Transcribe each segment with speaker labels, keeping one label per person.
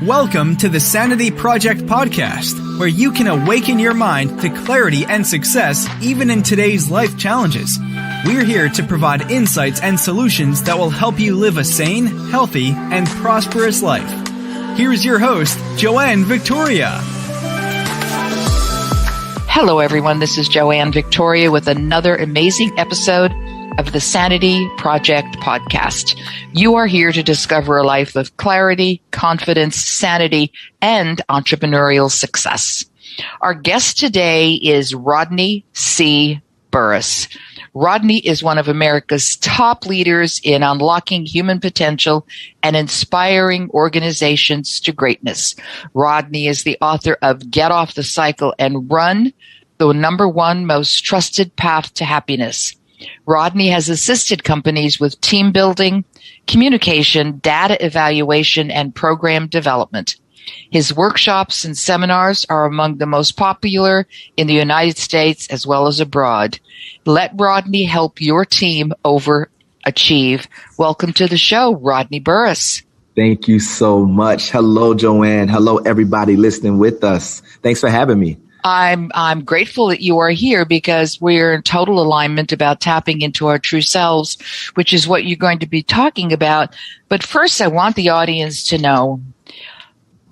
Speaker 1: Welcome to the Sanity Project podcast, where you can awaken your mind to clarity and success even in today's life challenges. We're here to provide insights and solutions that will help you live a sane, healthy, and prosperous life. Here's your host, Joanne Victoria.
Speaker 2: Hello, everyone. This is Joanne Victoria with another amazing episode of the Sanity Project podcast. You are here to discover a life of clarity, confidence, sanity, and entrepreneurial success. Our guest today is Rodney C. Burris. Rodney is one of America's top leaders in unlocking human potential and inspiring organizations to greatness. Rodney is the author of Get Off the Cycle and Run, the #1 most trusted path to happiness. Rodney has assisted companies with team building, communication, data evaluation, and program development. His workshops and seminars are among the most popular in the United States as well as abroad. Let Rodney help your team overachieve. Welcome to the show, Rodney Burris.
Speaker 3: Thank you so much. Hello, Joanne. Hello, everybody listening with us. Thanks for having me.
Speaker 2: I'm grateful that you are here because we're in total alignment about tapping into our true selves, which is what you're going to be talking about. But first, I want the audience to know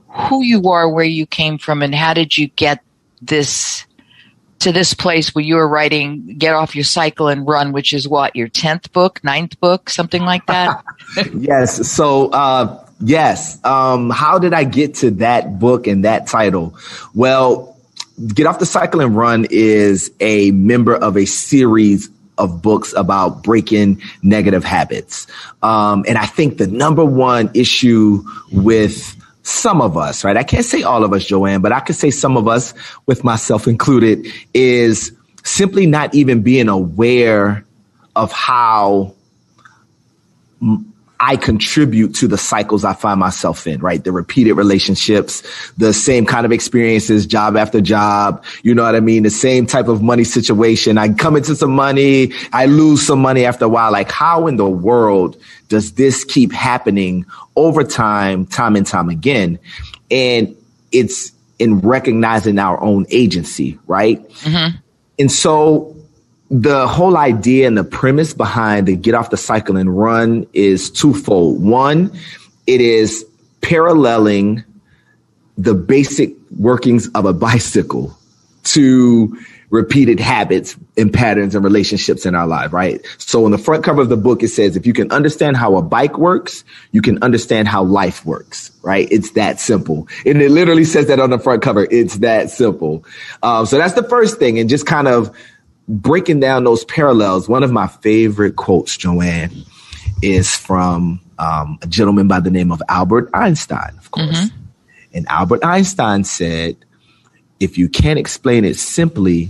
Speaker 2: who you are, where you came from, and how did you get this to this place where you were writing Get Off Your Cycle and Run, which is what, your 10th book, 9th book, something like that?
Speaker 3: Yes. So, yes. How did I get to that book and that title? Well, Get Off the Cycle and Run is a member of a series of books about breaking negative habits. And I think the #1 issue with some of us, right? I can't say all of us, Joanne, but I could say some of us, with myself included, is simply not even being aware of how I contribute to the cycles I find myself in, right? The repeated relationships, the same kind of experiences, job after job. You know what I mean? The same type of money situation. I come into some money, I lose some money after a while. Like, how in the world does this keep happening over time and time again? And it's in recognizing our own agency, right? Mm-hmm. And so the whole idea and the premise behind the Get Off the Cycle and Run is twofold. One, it is paralleling the basic workings of a bicycle to repeated habits and patterns and relationships in our life, right? So on the front cover of the book, it says, if you can understand how a bike works, you can understand how life works, right? It's that simple. And it literally says that on the front cover. It's that simple. So that's the first thing. And just kind of breaking down those parallels. One of my favorite quotes, Joanne, is from a gentleman by the name of Albert Einstein, of course. Mm-hmm. And Albert Einstein said, if you can't explain it simply,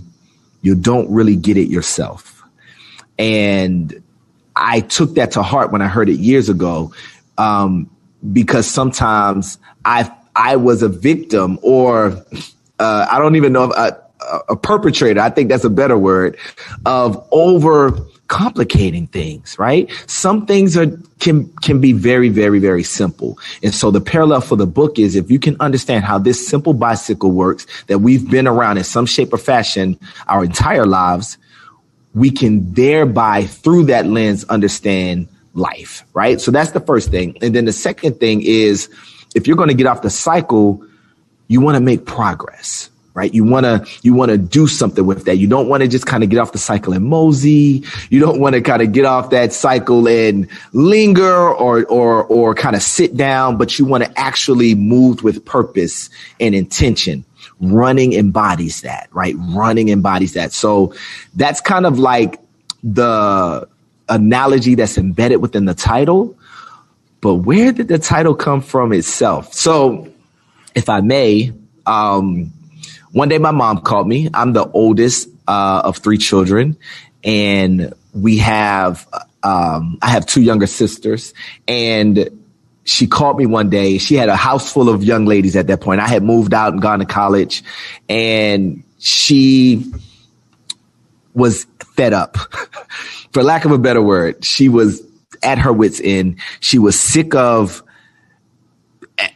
Speaker 3: you don't really get it yourself. And I took that to heart when I heard it years ago, because sometimes I was a victim, or I don't even know if a perpetrator, I think that's a better word, of over complicating things, right? Some things can be very, very, very simple. And so the parallel for the book is, if you can understand how this simple bicycle works, that we've been around in some shape or fashion our entire lives, we can thereby, through that lens, understand life, right? So that's the first thing. And then the second thing is, if you're going to get off the cycle, you want to make progress, right? You want to do something with that. You don't want to just kind of get off the cycle and mosey. You don't want to kind of get off that cycle and linger or kind of sit down, but you want to actually move with purpose and intention. Running embodies that, right? Running embodies that. So that's kind of like the analogy that's embedded within the title. But where did the title come from itself? So if I may, one day my mom called me. I'm the oldest of 3 children, and I have 2 younger sisters, and she called me one day. She had a house full of young ladies at that point. I had moved out and gone to college, and she was fed up, for lack of a better word. She was at her wit's end. She was sick of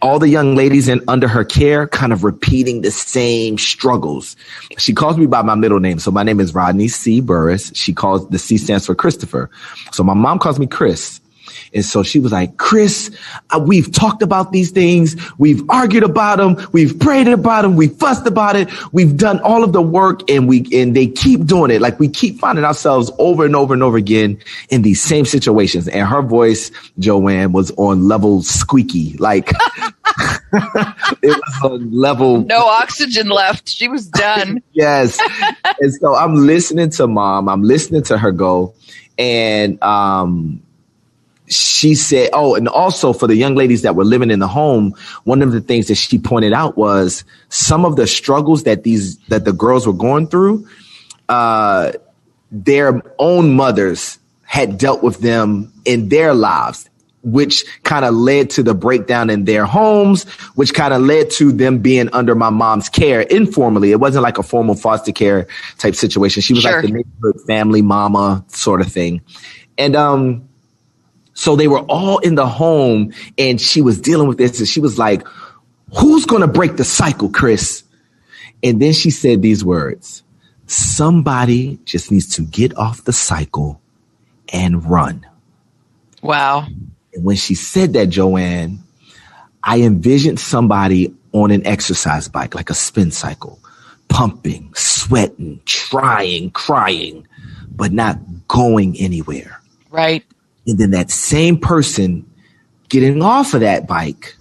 Speaker 3: all the young ladies under her care kind of repeating the same struggles. She calls me by my middle name. So my name is Rodney C. Burris. She calls, the C stands for Christopher. So my mom calls me Chris. And so she was like, Chris, we've talked about these things. We've argued about them. We've prayed about them. We've fussed about it. We've done all of the work, and they keep doing it. Like, we keep finding ourselves over and over and over again in these same situations. And her voice, Joanne, was on level squeaky. Like, it was on level.
Speaker 2: No oxygen left. She was done.
Speaker 3: Yes. And so I'm listening to Mom. I'm listening to her go. And, she said, oh, and also for the young ladies that were living in the home, one of the things that she pointed out was some of the struggles that the girls were going through, their own mothers had dealt with them in their lives, which kind of led to the breakdown in their homes, which kind of led to them being under my mom's care informally. It wasn't like a formal foster care type situation. She was
Speaker 2: Sure.
Speaker 3: like the neighborhood family mama sort of thing. And, so they were all in the home, and she was dealing with this, and she was like, who's going to break the cycle, Chris? And then she said these words: somebody just needs to get off the cycle and run.
Speaker 2: Wow.
Speaker 3: And when she said that, Joanne, I envisioned somebody on an exercise bike, like a spin cycle, pumping, sweating, trying, crying, but not going anywhere.
Speaker 2: Right.
Speaker 3: And then that same person getting off of that bike,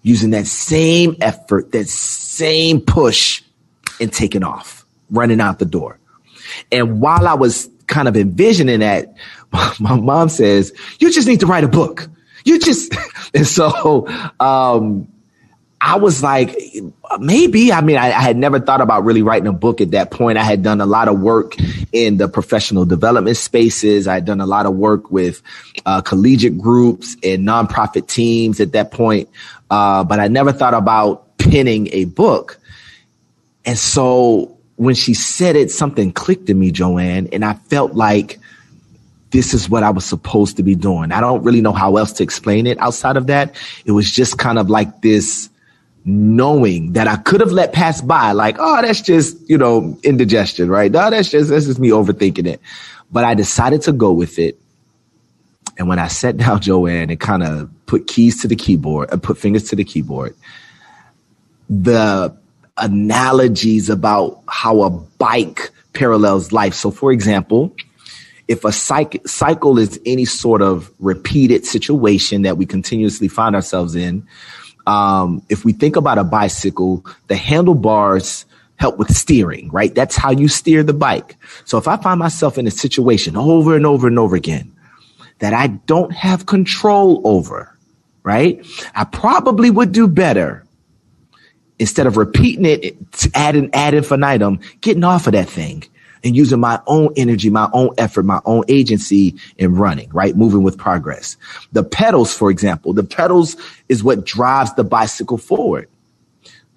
Speaker 3: using that same effort, that same push, and taking off, running out the door. And while I was kind of envisioning that, my mom says, you just need to write a book. And so I was like, maybe. I mean, I had never thought about really writing a book at that point. I had done a lot of work in the professional development spaces. I had done a lot of work with collegiate groups and nonprofit teams at that point. But I never thought about penning a book. And so when she said it, something clicked in me, Joanne, and I felt like this is what I was supposed to be doing. I don't really know how else to explain it outside of that. It was just kind of like this knowing that I could have let pass by, like, oh, that's just, indigestion, right? No, that's just me overthinking it. But I decided to go with it. And when I sat down, Joanne, and kind of put keys to the keyboard and put fingers to the keyboard, the analogies about how a bike parallels life. So, for example, if a cycle is any sort of repeated situation that we continuously find ourselves in, if we think about a bicycle, the handlebars help with steering, right? That's how you steer the bike. So if I find myself in a situation over and over and over again that I don't have control over, right? I probably would do better, instead of repeating it ad infinitum, getting off of that thing and using my own energy, my own effort, my own agency in running, right? Moving with progress. The pedals, for example, the pedals is what drives the bicycle forward.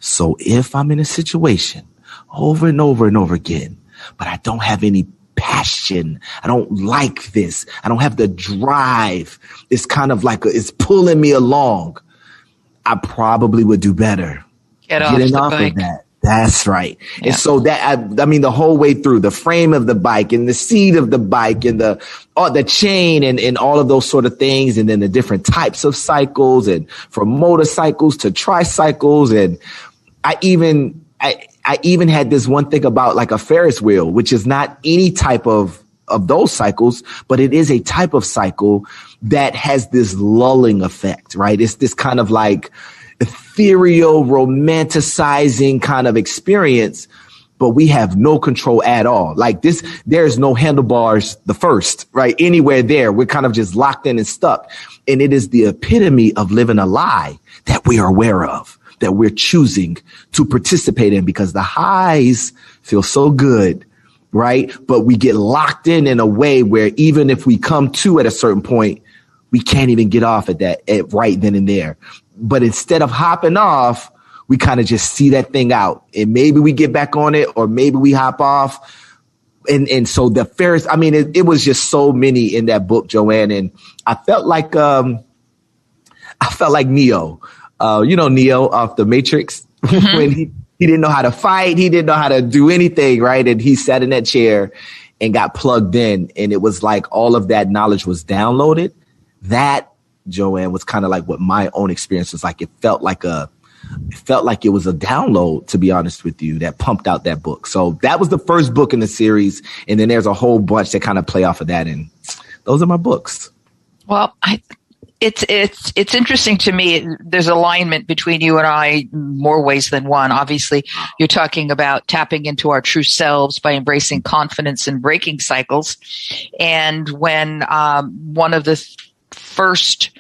Speaker 3: So if I'm in a situation over and over and over again, but I don't have any passion, I don't like this, I don't have the drive, it's kind of like it's pulling me along, I probably would do better getting off of that. That's right. Yeah. And so that, I mean, the whole way through, the frame of the bike and the seat of the bike and the chain and all of those sort of things. And then the different types of cycles, and from motorcycles to tricycles. And I even had this one thing about like a Ferris wheel, which is not any type of those cycles, but it is a type of cycle that has this lulling effect, right? It's this kind of like ethereal, romanticizing kind of experience, but we have no control at all. Like this, there's no handlebars the first, right? Anywhere there. We're kind of just locked in and stuck. And it is the epitome of living a lie that we are aware of, that we're choosing to participate in, because the highs feel so good, right? But we get locked in a way where even if we come to at a certain point, we can't even get off at right then and there. But instead of hopping off, we kind of just see that thing out, and maybe we get back on it, or maybe we hop off. And so the Ferris, I mean, it was just so many in that book, Joanne. And I felt like Neo. Neo off the Matrix, when he didn't know how to fight. He didn't know how to do anything, right? And he sat in that chair and got plugged in. And it was like all of that knowledge was downloaded. That, Joanne, was kind of like what my own experience was like. It felt like it was a download, to be honest with you, that pumped out that book. So that was the first book in the series. And then there's a whole bunch that kind of play off of that. And those are my books.
Speaker 2: Well, it's interesting to me. There's alignment between you and I more ways than one. Obviously, you're talking about tapping into our true selves by embracing confidence and breaking cycles. And when one of the first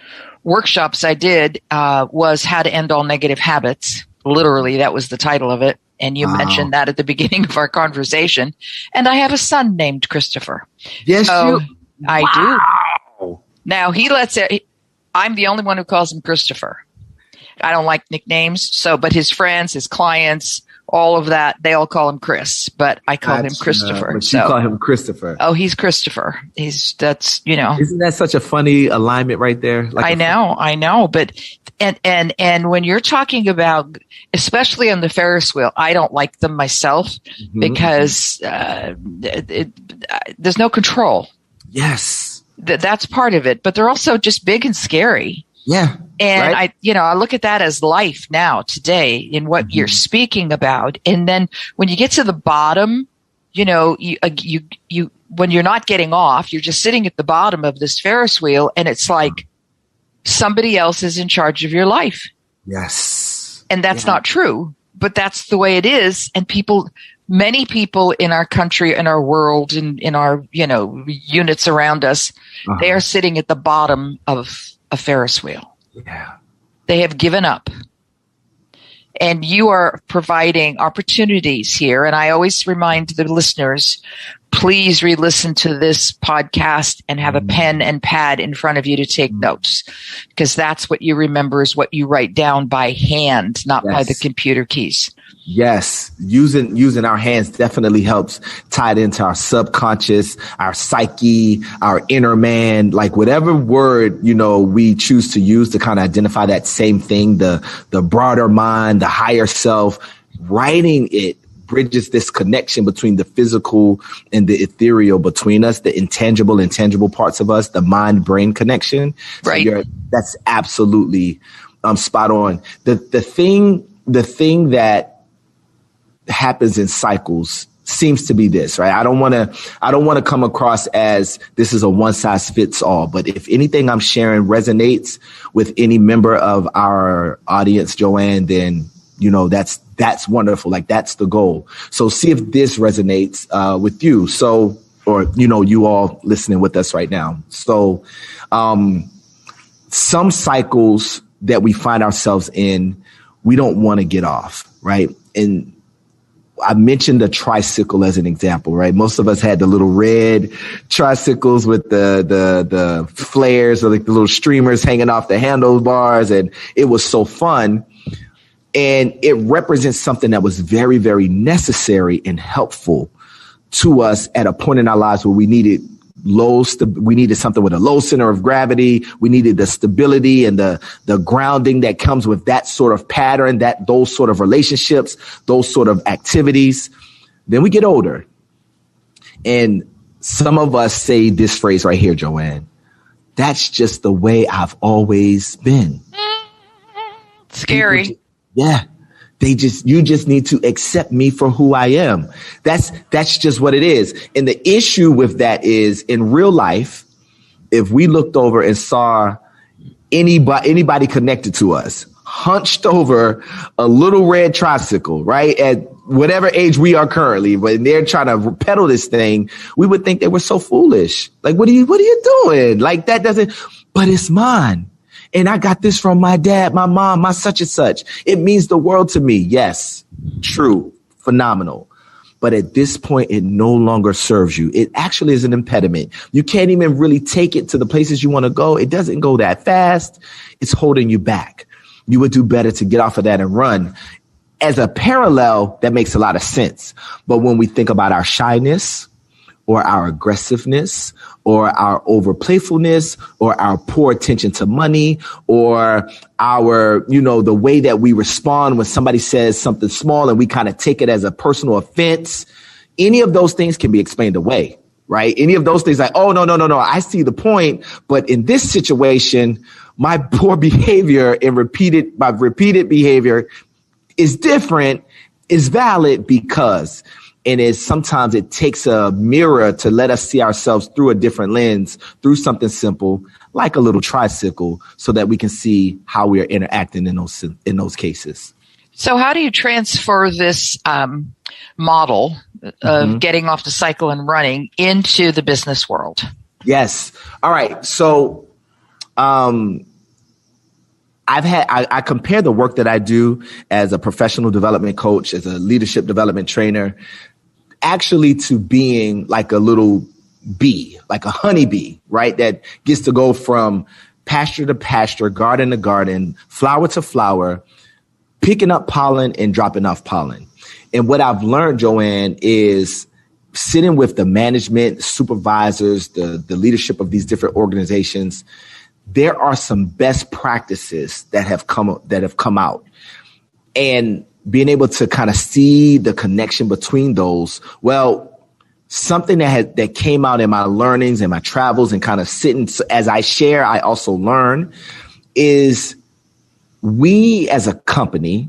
Speaker 2: workshops I did was How to End All Negative Habits. Literally, that was the title of it. And you mentioned that at the beginning of our conversation. And I have a son named Christopher.
Speaker 3: Yes,
Speaker 2: so
Speaker 3: you.
Speaker 2: I do. Now, I'm the only one who calls him Christopher. I don't like nicknames. But his friends, his clients, all of that, they all call him Chris, but I call him Christopher.
Speaker 3: But you call him Christopher.
Speaker 2: Oh, he's Christopher. Isn't
Speaker 3: that such a funny alignment right there?
Speaker 2: I know. But, and when you're talking about, especially on the Ferris wheel, I don't like them myself because there's no control.
Speaker 3: Yes.
Speaker 2: That's part of it, but they're also just big and scary.
Speaker 3: Yeah.
Speaker 2: And
Speaker 3: right?
Speaker 2: I look at that as life now today in what you're speaking about. And then when you get to the bottom, you when you're not getting off, you're just sitting at the bottom of this Ferris wheel and it's like somebody else is in charge of your life.
Speaker 3: Yes.
Speaker 2: And that's not true, but that's the way it is. And many people in our country, in our world, in our, units around us, they are sitting at the bottom of a Ferris wheel.
Speaker 3: Yeah.
Speaker 2: They have given up. And you are providing opportunities here. And I always remind the listeners, please re-listen to this podcast and have a pen and pad in front of you to take notes, because that's what you remember is what you write down by hand, not by the computer keys.
Speaker 3: Yes. Using our hands definitely helps tie it into our subconscious, our psyche, our inner man, like whatever word, we choose to use to kind of identify that same thing, the broader mind, the higher self. Writing it bridges this connection between the physical and the ethereal between us, the intangible parts of us, the mind-brain connection.
Speaker 2: Right.
Speaker 3: So that's absolutely spot on. The thing that happens in cycles seems to be this, right? I don't want to come across as this is a one size fits all, but if anything I'm sharing resonates with any member of our audience, Joanne, then, that's wonderful. Like that's the goal. So see if this resonates with you. So, or, you all listening with us right now. So, some cycles that we find ourselves in, we don't want to get off, right? And I mentioned the tricycle as an example, right? Most of us had the little red tricycles with the flares or like the little streamers hanging off the handlebars. And it was so fun. And it represents something that was very, very necessary and helpful to us at a point in our lives where we needed we needed something with a low center of gravity. We needed the stability and the grounding that comes with that sort of pattern, those sort of relationships, those sort of activities. Then we get older. And some of us say this phrase right here, Joanne, that's just the way I've always been.
Speaker 2: Scary.
Speaker 3: You just need to accept me for who I am. That's just what it is. And the issue with that is in real life, if we looked over and saw anybody connected to us, hunched over a little red tricycle, right? At whatever age we are currently, but they're trying to pedal this thing, we would think they were so foolish. Like, what are you doing? Like that doesn't, but it's mine. And I got this from my dad, my mom, my such and such. It means the world to me. Yes, true, phenomenal. But at this point, it no longer serves you. It actually is an impediment. You can't even really take it to the places you want to go. It doesn't go that fast. It's holding you back. You would do better to get off of that and run. As a parallel, that makes a lot of sense. But when we think about our shyness, or our aggressiveness or our over playfulness or our poor attention to money or our, the way that we respond when somebody says something small and we kind of take it as a personal offense. Any of those things can be explained away, right? Any of those things like, oh, no, I see the point. But in this situation, my poor behavior and repeated behavior is different, is valid because, and sometimes it takes a mirror to let us see ourselves through a different lens, through something simple, like a little tricycle, so that we can see how we are interacting in those cases.
Speaker 2: So how do you transfer this model of getting off the cycle and running into the business world?
Speaker 3: Yes. All right. So I compare the work that I do as a professional development coach, as a leadership development trainer, actually to being like a little bee, like a honeybee, right? That gets to go from pasture to pasture, garden to garden, flower to flower, picking up pollen and dropping off pollen. And what I've learned, Joanne, is sitting with the management, supervisors, the leadership of these different organizations, there are some best practices that have come out. And being able to kind of see the connection between those, well, something that came out in my learnings and my travels and kind of sitting as I share, I also learn, is we as a company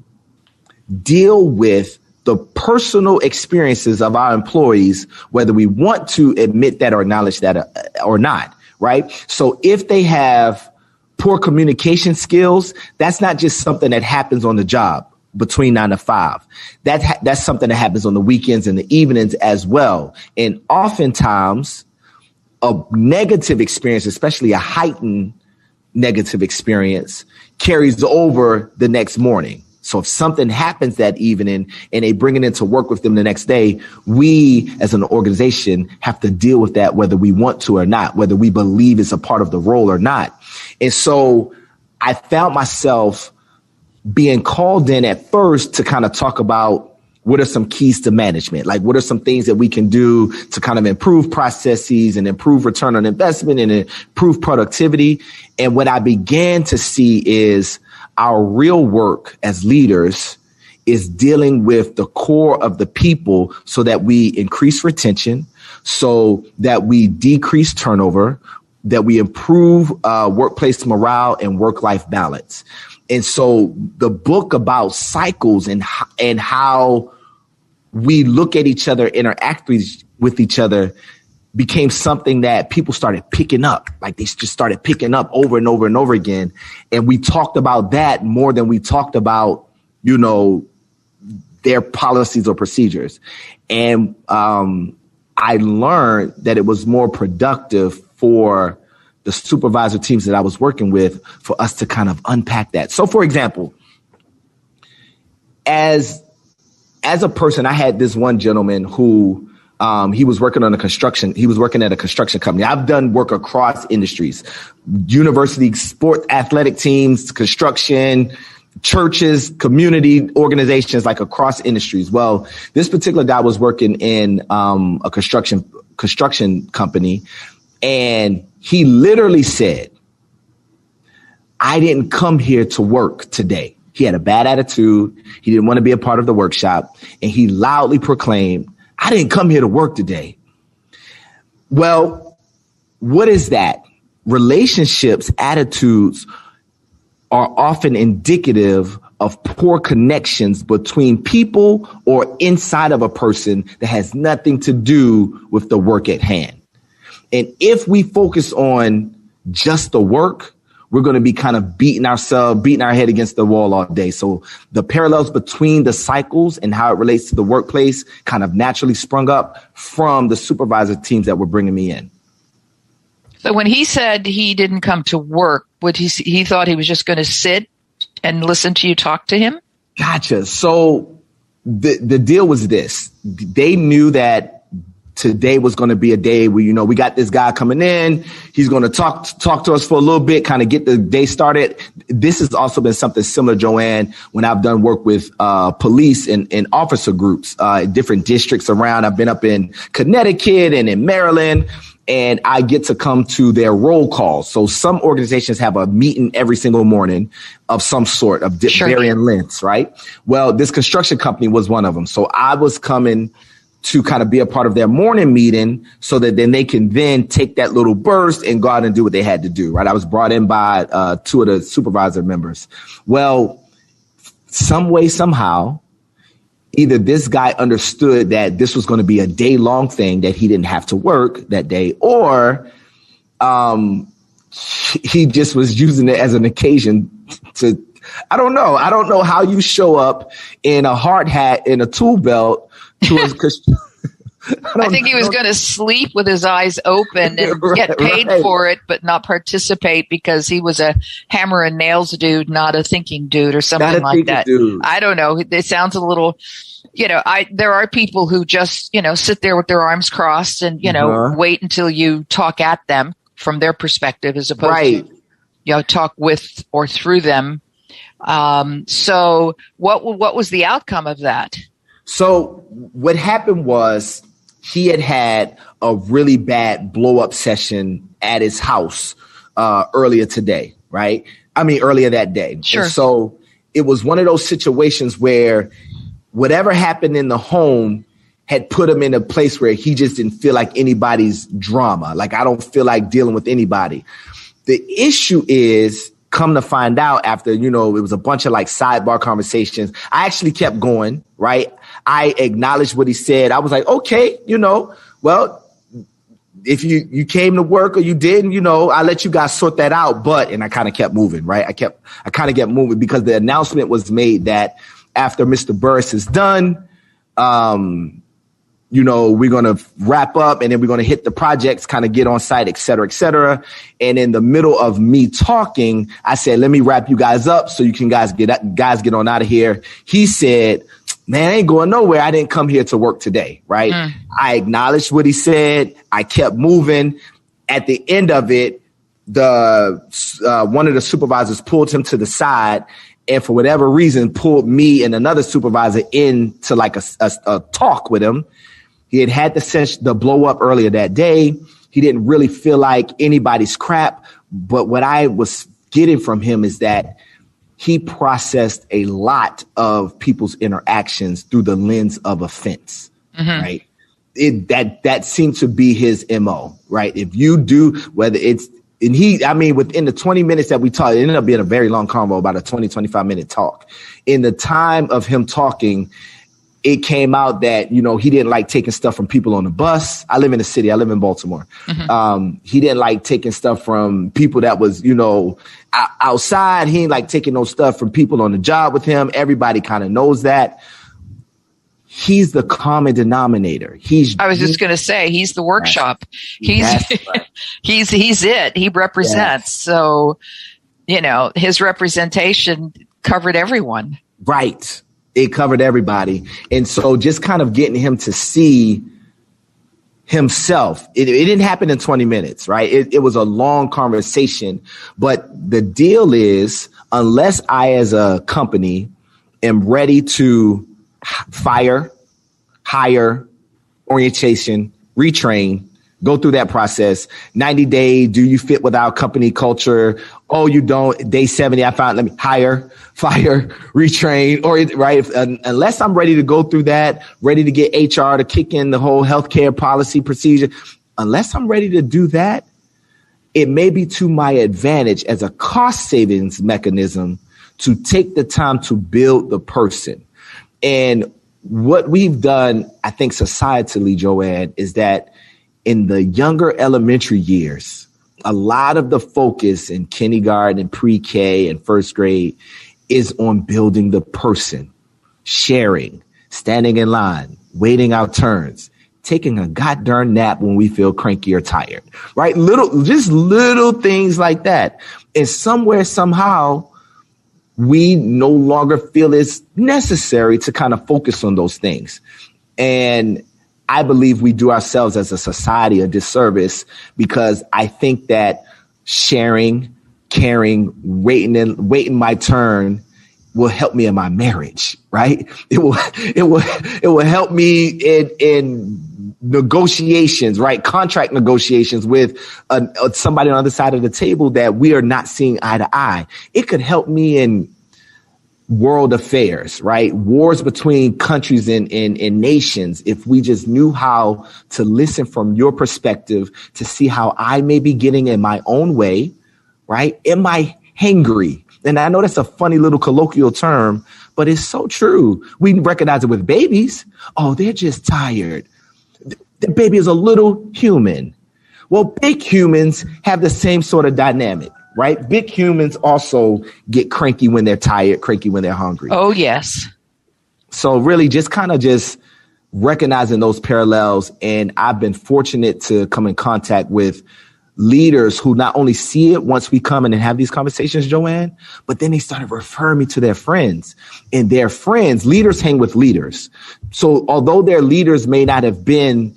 Speaker 3: deal with the personal experiences of our employees, whether we want to admit that or acknowledge that or not, right? So if they have poor communication skills, that's not just something that happens on the job between 9 to 5. That's something that happens on the weekends and the evenings as well. And oftentimes a negative experience, especially a heightened negative experience, carries over the next morning. So if something happens that evening and they bring it into work with them the next day, we as an organization have to deal with that, whether we want to or not, whether we believe it's a part of the role or not. And so I found myself being called in at first to kind of talk about what are some keys to management? Like, what are some things that we can do to kind of improve processes and improve return on investment and improve productivity? And what I began to see is our real work as leaders is dealing with the core of the people so that we increase retention, so that we decrease turnover, that we improve workplace morale and work-life balance. And so the book about cycles and how we look at each other, interact with each other, became something that people started picking up. Like they just started picking up over and over and over again. And we talked about that more than we talked about, their policies or procedures. And I learned that it was more productive for the supervisor teams that I was working with for us to kind of unpack that. So, for example, as a person, I had this one gentleman who he was working at a construction company. I've done work across industries, university, sport, athletic teams, construction, churches, community organizations, like across industries. Well, this particular guy was working in a construction company, and he literally said, "I didn't come here to work today." He had a bad attitude. He didn't want to be a part of the workshop. And he loudly proclaimed, "I didn't come here to work today." Well, what is that? Relationships, attitudes are often indicative of poor connections between people or inside of a person that has nothing to do with the work at hand. And if we focus on just the work, we're going to be kind of beating our head against the wall all day. So the parallels between the cycles and how it relates to the workplace kind of naturally sprung up from the supervisor teams that were bringing me in.
Speaker 2: So when he said he didn't come to work, he thought he was just going to sit and listen to you talk to him? Gotcha.
Speaker 3: So the deal was this. They knew that today was going to be a day where, you know, we got this guy coming in. He's going to talk to us for a little bit, kind of get the day started. This has also been something similar, Joanne, when I've done work with police and officer groups, different districts around. I've been up in Connecticut and in Maryland, and I get to come to their roll calls. So some organizations have a meeting every single morning of some sort of varying lengths, right? Well, this construction company was one of them. So I was coming to kind of be a part of their morning meeting so that then they can then take that little burst and go out and do what they had to do, right? I was brought in by two of the supervisor members. Well, some way, somehow, either this guy understood that this was going to be a day-long thing, that he didn't have to work that day, or he just was using it as an occasion to, I don't know. I don't know how you show up in a hard hat and a tool belt to
Speaker 2: I think he was going to sleep with his eyes open and get paid for it, but not participate because he was a hammer and nails dude, not a thinking dude or something like that. Dude. I don't know. It sounds a little, you know, there are people who just, you know, sit there with their arms crossed and, you know, wait until you talk at them from their perspective as opposed to, you know, talk with or through them. So what was the outcome of that?
Speaker 3: So what happened was he had a really bad blow up session at his house earlier today, right? I mean, earlier that day.
Speaker 2: Sure.
Speaker 3: And so it was one of those situations where whatever happened in the home had put him in a place where he just didn't feel like anybody's drama. Like, I don't feel like dealing with anybody. The issue is, come to find out after, you know, it was a bunch of like sidebar conversations. I actually kept going, right? I acknowledged what he said. I was like, okay, you know, well, if you came to work or you didn't, you know, I let you guys sort that out. But, and I kind of kept moving, right? I kind of kept moving because the announcement was made that after Mr. Burris is done, you know, we're going to wrap up and then we're going to hit the projects, kind of get on site, et cetera, et cetera. And in the middle of me talking, I said, let me wrap you guys up so you can guys get on out of here. He said, man, I ain't going nowhere. I didn't come here to work today. Right. I acknowledged what he said. I kept moving. At the end of it, one of the supervisors pulled him to the side and for whatever reason pulled me and another supervisor into like a talk with him. He had the blow up earlier that day. He didn't really feel like anybody's crap. But what I was getting from him is that he processed a lot of people's interactions through the lens of offense, right? That seemed to be his MO, right? If you do, whether it's, within the 20 minutes that we talked, it ended up being a very long convo, about a 25 minute talk. In the time of him talking, it came out that, you know, he didn't like taking stuff from people on the bus. I live in the city. I live in Baltimore. He didn't like taking stuff from people that was, you know, outside. He didn't like taking no stuff from people on the job with him. Everybody kind of knows that. He's the common denominator. I was
Speaker 2: just going to say, he's the workshop. He's it. He represents. Yes. So, you know, his representation covered everyone.
Speaker 3: Right. It covered everybody. And so just kind of getting him to see himself, it didn't happen in 20 minutes, right? It was a long conversation. But the deal is, unless I as a company am ready to fire, hire, orientation, retrain, go through that process, 90 day, do you fit with our company culture? Oh, you don't. Day 70, I found, let me hire, fire, retrain, or right. Unless I'm ready to go through that, ready to get HR to kick in the whole healthcare policy procedure, unless I'm ready to do that, it may be to my advantage as a cost savings mechanism to take the time to build the person. And what we've done, I think societally, Joanne, is that in the younger elementary years, a lot of the focus in kindergarten and pre-K and first grade is on building the person, sharing, standing in line, waiting our turns, taking a goddamn nap when we feel cranky or tired, right? Just little things like that. And somewhere, somehow, we no longer feel it's necessary to kind of focus on those things. And I believe we do ourselves as a society a disservice, because I think that sharing, caring, waiting my turn will help me in my marriage, right? It will help me in negotiations, right? Contract negotiations with somebody on the other side of the table that we are not seeing eye to eye. It could help me in world affairs, right? Wars between countries and nations. If we just knew how to listen from your perspective to see how I may be getting in my own way, right? Am I hangry? And I know that's a funny little colloquial term, but it's so true. We recognize it with babies. Oh, they're just tired. The baby is a little human. Well, big humans have the same sort of dynamic, right? Big humans also get cranky when they're tired, cranky when they're hungry.
Speaker 2: Oh, yes.
Speaker 3: So really just recognizing those parallels. And I've been fortunate to come in contact with leaders who not only see it once we come in and have these conversations, Joanne, but then they started referring me to their friends, and their friends, leaders hang with leaders. So although their leaders may not have been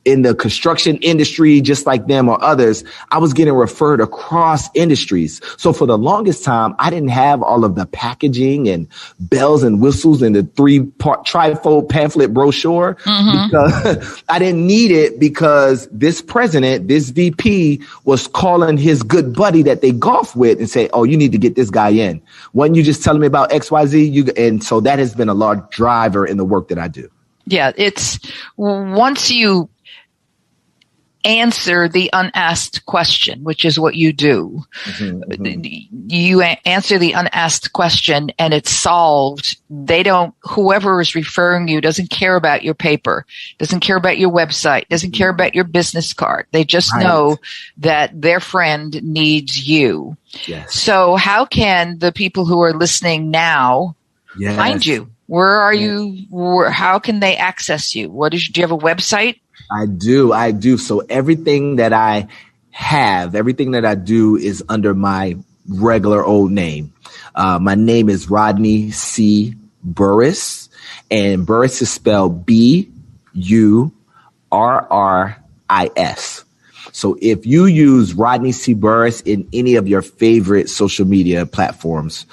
Speaker 3: in the construction industry, just like them or others, I was getting referred across industries. So for the longest time, I didn't have all of the packaging and bells and whistles and the 3-part trifold pamphlet brochure, because I didn't need it, because this president, this VP was calling his good buddy that they golf with and say, oh, you need to get this guy in. Wasn't you just telling me about XYZ? And so that has been a large driver in the work that I do.
Speaker 2: Yeah, it's once you answer the unasked question, which is what you do. You answer the unasked question and it's solved. Whoever is referring you doesn't care about your paper, doesn't care about your website, doesn't care about your business card. They just know that their friend needs you.
Speaker 3: Yes.
Speaker 2: So how can the people who are listening now find you? Where are you? How can they access you? Do you have a website?
Speaker 3: I do. So everything that I do is under my regular old name. My name is Rodney C. Burris, and Burris is spelled Burris. So if you use Rodney C. Burris in any of your favorite social media platforms,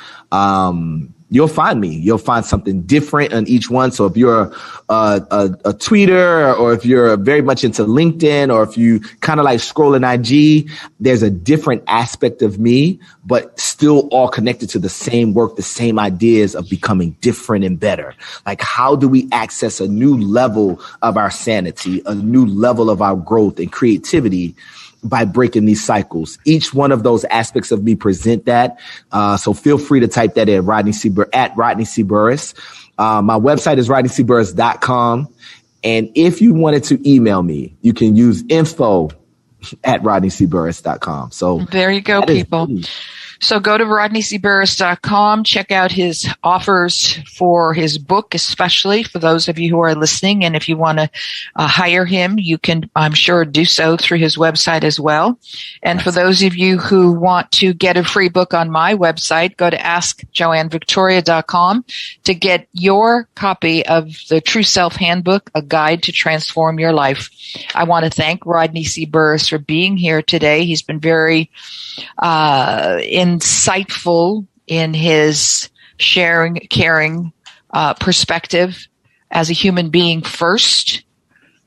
Speaker 3: you'll find me. You'll find something different on each one. So if you're a tweeter, or if you're very much into LinkedIn, or if you kind of like scrolling IG, there's a different aspect of me, but still all connected to the same work, the same ideas of becoming different and better. Like, how do we access a new level of our sanity, a new level of our growth and creativity by breaking these cycles? Each one of those aspects of me present that. So feel free to type that in, at Rodney C. Burris. My website is rodneycburris.com. And if you wanted to email me, you can use info@rodneycburris.com. So
Speaker 2: there you go, people. So go to rodneycburris.com, check out his offers for his book, especially for those of you who are listening. And if you want to hire him, you can, I'm sure, do so through his website as well. And for those of you who want to get a free book on my website, go to askjoannevictoria.com to get your copy of the True Self Handbook, a guide to transform your life. I want to thank Rodney C. Burris for being here today. He's been very insightful in his sharing, caring perspective as a human being first,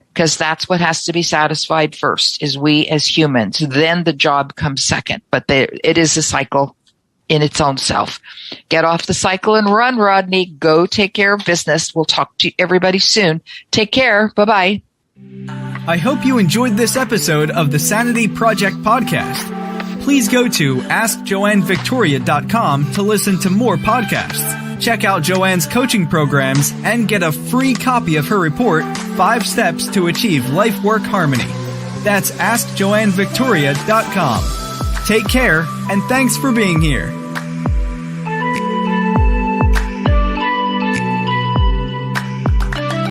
Speaker 2: because that's what has to be satisfied first, is we as humans. Then the job comes second, but it is a cycle in its own self. Get off the cycle and run, Rodney. Go take care of business. We'll talk to everybody soon. Take care. Bye-bye.
Speaker 1: I hope you enjoyed this episode of the Sanity Project podcast. Please go to AskJoanneVictoria.com to listen to more podcasts. Check out Joanne's coaching programs and get a free copy of her report, 5 Steps to Achieve Life-Work Harmony. That's AskJoanneVictoria.com. Take care, and thanks for being here.